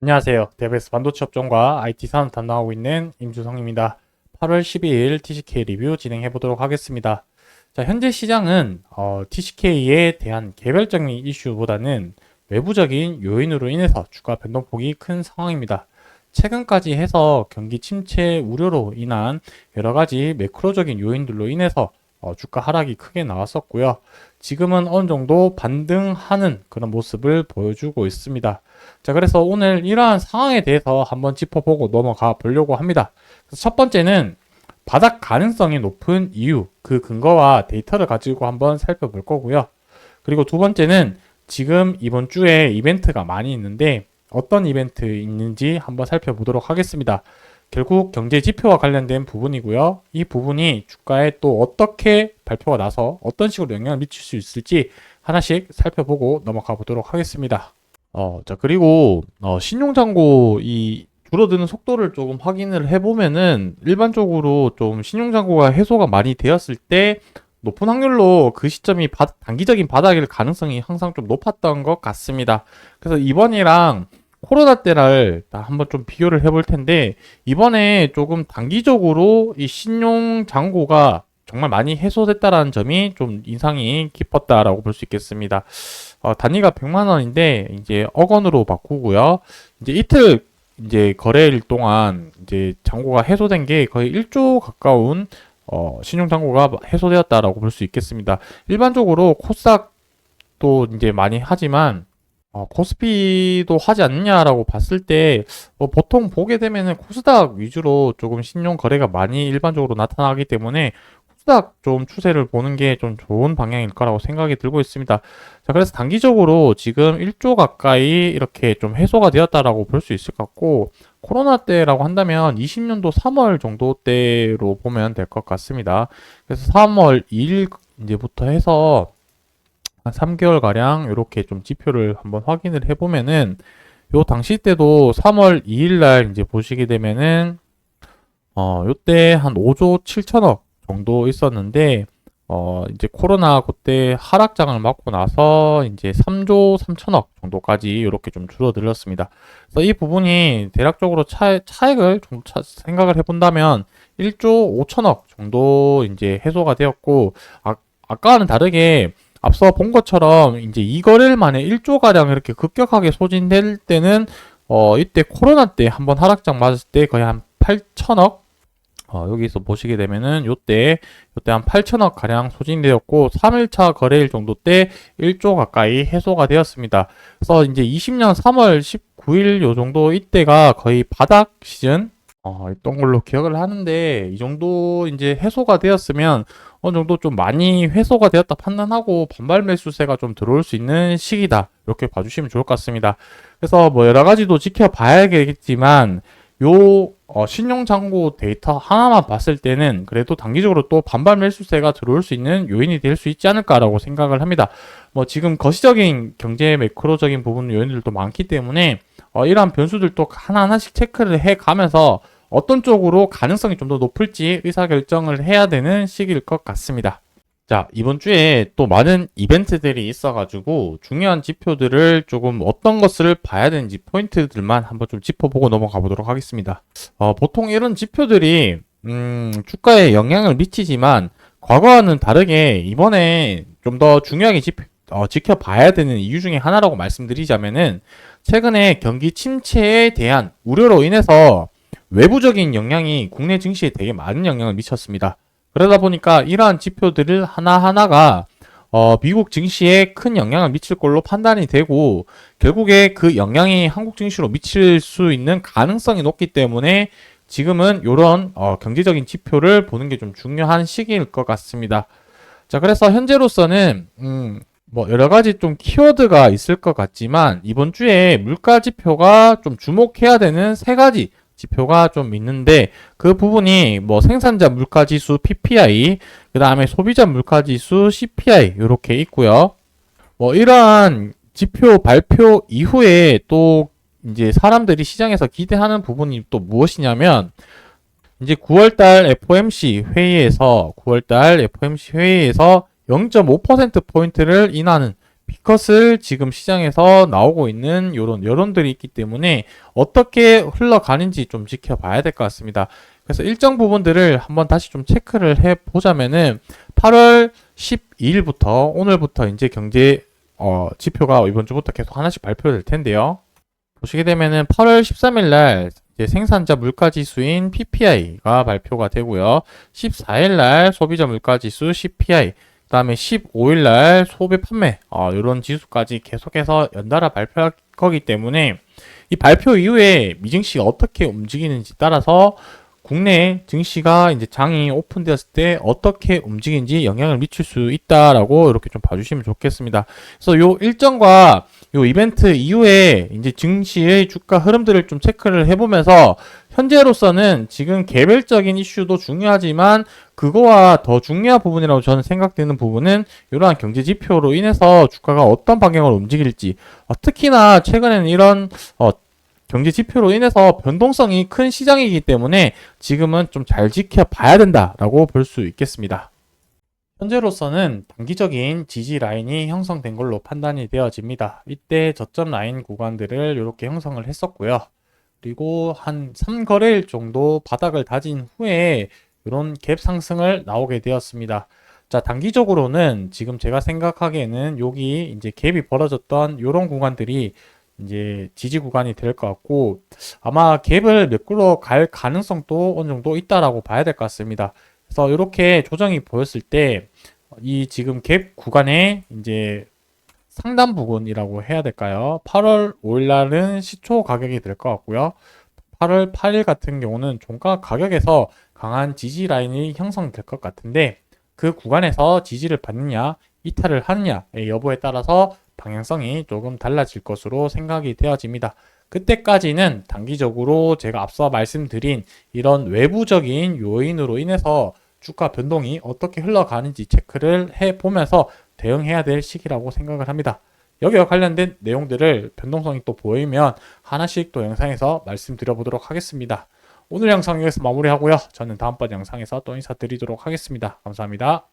안녕하세요. 데베스 반도체 업종과 IT 산업 담당하고 있는 임주성입니다. 8월 12일 TCK 리뷰 진행해 보도록 하겠습니다. 자, 현재 시장은 TCK에 대한 개별적인 이슈보다는 외부적인 요인으로 인해서 주가 변동폭이 큰 상황입니다. 최근까지 해서 경기 침체 우려로 인한 여러 가지 매크로적인 요인들로 인해서 주가 하락이 크게 나왔었고요. 지금은 어느 정도 반등하는 그런 모습을 보여주고 있습니다. 자, 그래서 오늘 이러한 상황에 대해서 한번 짚어보고 넘어가 보려고 합니다. 그래서 첫 번째는 바닥 가능성이 높은 이유, 그 근거와 데이터를 가지고 한번 살펴볼 거고요. 그리고 두 번째는 지금 이번 주에 이벤트가 많이 있는데 어떤 이벤트 있는지 한번 살펴보도록 하겠습니다. 결국 경제 지표와 관련된 부분이고요. 이 부분이 주가에 또 어떻게 발표가 나서 어떤 식으로 영향을 미칠 수 있을지 하나씩 살펴보고 넘어가 보도록 하겠습니다. 자, 그리고, 신용잔고 이 줄어드는 속도를 조금 확인을 해보면은 일반적으로 좀 신용잔고가 해소가 많이 되었을 때 높은 확률로 그 시점이 단기적인 바닥일 가능성이 항상 좀 높았던 것 같습니다. 그래서 이번이랑 코로나 때를 한번 좀 비교를 해볼 텐데 이번에 조금 단기적으로 이 신용잔고가 정말 많이 해소됐다라는 점이 좀 인상이 깊었다라고 볼 수 있겠습니다. 단위가 100만 원인데 이제 억 원으로 바꾸고요. 이제 이틀 이제 거래일 동안 이제 잔고가 해소된 게 거의 1조 가까운 신용 잔고가 해소되었다라고 볼 수 있겠습니다. 일반적으로 코스닥도 이제 많이 하지만 코스피도 하지 않느냐라고 봤을 때 보통 보게 되면은 코스닥 위주로 조금 신용 거래가 많이 일반적으로 나타나기 때문에 코스닥 좀 추세를 보는 게 좀 좋은 방향일 거라고 생각이 들고 있습니다. 자, 그래서 단기적으로 지금 1조 가까이 이렇게 좀 해소가 되었다라고 볼 수 있을 것 같고, 코로나 때라고 한다면 20년도 3월 정도 때로 보면 될 것 같습니다. 그래서 3월 2일 이제부터 해서 한 3개월 가량 이렇게 좀 지표를 한번 확인을 해보면은 요 당시 때도 3월 2일 날 이제 보시게 되면은 요때 한 5조 7천억 정도 있었는데, 이제 코로나 그때 하락장을 맞고 나서 이제 3조 3천억 정도까지 이렇게 좀 줄어들었습니다. 그래서 이 부분이 대략적으로 차익을 좀 생각을 해본다면 1조 5천억 정도 이제 해소가 되었고, 아까와는 다르게 앞서 본 것처럼 이제 이 거래일 만에 1조 가량 이렇게 급격하게 소진될 때는 이때 코로나 때 한번 하락장 맞았을 때 거의 한 8천억 여기서 보시게 되면은 요때 한 8천억 가량 소진되었고 3일차 거래일 정도 때 1조 가까이 해소가 되었습니다. 그래서 이제 20년 3월 19일 요 정도 이때가 거의 바닥 시즌 있던 걸로 기억을 하는데 이 정도 이제 해소가 되었으면 어느 정도 좀 많이 해소가 되었다 판단하고 반발 매수세가 좀 들어올 수 있는 시기다 이렇게 봐주시면 좋을 것 같습니다. 그래서 뭐 여러 가지도 지켜봐야겠지만 요 신용잔고 데이터 하나만 봤을 때는 그래도 단기적으로 또 반발 매수세가 들어올 수 있는 요인이 될 수 있지 않을까라고 생각을 합니다. 뭐 지금 거시적인 경제 매크로적인 부분 요인들도 많기 때문에 이러한 변수들도 하나하나씩 체크를 해 가면서 어떤 쪽으로 가능성이 좀 더 높을지 의사결정을 해야 되는 시기일 것 같습니다. 자, 이번 주에 또 많은 이벤트들이 있어가지고 중요한 지표들을 조금 어떤 것을 봐야 되는지 포인트들만 한번 좀 짚어보고 넘어가 보도록 하겠습니다. 보통 이런 지표들이 주가에 영향을 미치지만 과거와는 다르게 이번에 좀 더 중요하게 지켜봐야 되는 이유 중에 하나라고 말씀드리자면은 최근에 경기 침체에 대한 우려로 인해서 외부적인 영향이 국내 증시에 되게 많은 영향을 미쳤습니다. 그러다 보니까 이러한 지표들을 하나하나가 미국 증시에 큰 영향을 미칠 걸로 판단이 되고 결국에 그 영향이 한국 증시로 미칠 수 있는 가능성이 높기 때문에 지금은 이런 경제적인 지표를 보는 게 좀 중요한 시기일 것 같습니다. 자, 그래서 현재로서는 뭐 여러 가지 좀 키워드가 있을 것 같지만 이번 주에 물가 지표가 좀 주목해야 되는 세 가지 지표가 좀 있는데 그 부분이 뭐 생산자 물가지수 PPI, 그 다음에 소비자 물가지수 CPI 이렇게 있고요. 뭐 이러한 지표 발표 이후에 또 이제 사람들이 시장에서 기대하는 부분이 또 무엇이냐면 이제 9월달 FOMC 회의에서 0.5%포인트를 인하는 B컷을 지금 시장에서 나오고 있는 요런 여론들이 있기 때문에 어떻게 흘러가는지 좀 지켜봐야 될 것 같습니다. 그래서 일정 부분들을 한번 다시 좀 체크를 해 보자면은 8월 12일부터 오늘부터 이제 경제 지표가 이번 주부터 계속 하나씩 발표될 텐데요. 보시게 되면은 8월 13일 날 이제 생산자 물가 지수인 PPI가 발표가 되고요. 14일 날 소비자 물가 지수 CPI, 그다음에 15일 날 소비 판매 이런 지수까지 계속해서 연달아 발표할 거기 때문에 이 발표 이후에 미증시가 어떻게 움직이는지 따라서 국내 증시가 이제 장이 오픈되었을 때 어떻게 움직이는지 영향을 미칠 수 있다라고 이렇게 좀 봐주시면 좋겠습니다. 그래서 요 일정과 요 이벤트 이후에 이제 증시의 주가 흐름들을 좀 체크를 해보면서 현재로서는 지금 개별적인 이슈도 중요하지만 그거와 더 중요한 부분이라고 저는 생각되는 부분은 이러한 경제 지표로 인해서 주가가 어떤 방향으로 움직일지 특히나 최근에는 이런 경제 지표로 인해서 변동성이 큰 시장이기 때문에 지금은 좀 잘 지켜봐야 된다라고 볼 수 있겠습니다. 현재로서는 단기적인 지지 라인이 형성된 걸로 판단이 되어집니다. 이때 저점 라인 구간들을 이렇게 형성을 했었고요. 그리고 한 3거래일 정도 바닥을 다진 후에 이런 갭 상승을 나오게 되었습니다. 자, 단기적으로는 지금 제가 생각하기에는 여기 이제 갭이 벌어졌던 이런 구간들이 이제 지지 구간이 될 것 같고 아마 갭을 메꾸러 갈 가능성도 어느 정도 있다라고 봐야 될 것 같습니다. 그래서 이렇게 조정이 보였을 때 이 지금 갭 구간에 이제 상단 부분이라고 해야 될까요? 8월 5일 날은 시초 가격이 될 것 같고요. 8월 8일 같은 경우는 종가 가격에서 강한 지지 라인이 형성될 것 같은데 그 구간에서 지지를 받느냐 이탈을 하느냐의 여부에 따라서 방향성이 조금 달라질 것으로 생각이 되어집니다. 그때까지는 단기적으로 제가 앞서 말씀드린 이런 외부적인 요인으로 인해서 주가 변동이 어떻게 흘러가는지 체크를 해보면서 대응해야 될 시기라고 생각을 합니다. 여기와 관련된 내용들을 변동성이 또 보이면 하나씩 또 영상에서 말씀드려 보도록 하겠습니다. 오늘 영상 여기서 마무리하고요. 저는 다음번 영상에서 또 인사드리도록 하겠습니다. 감사합니다.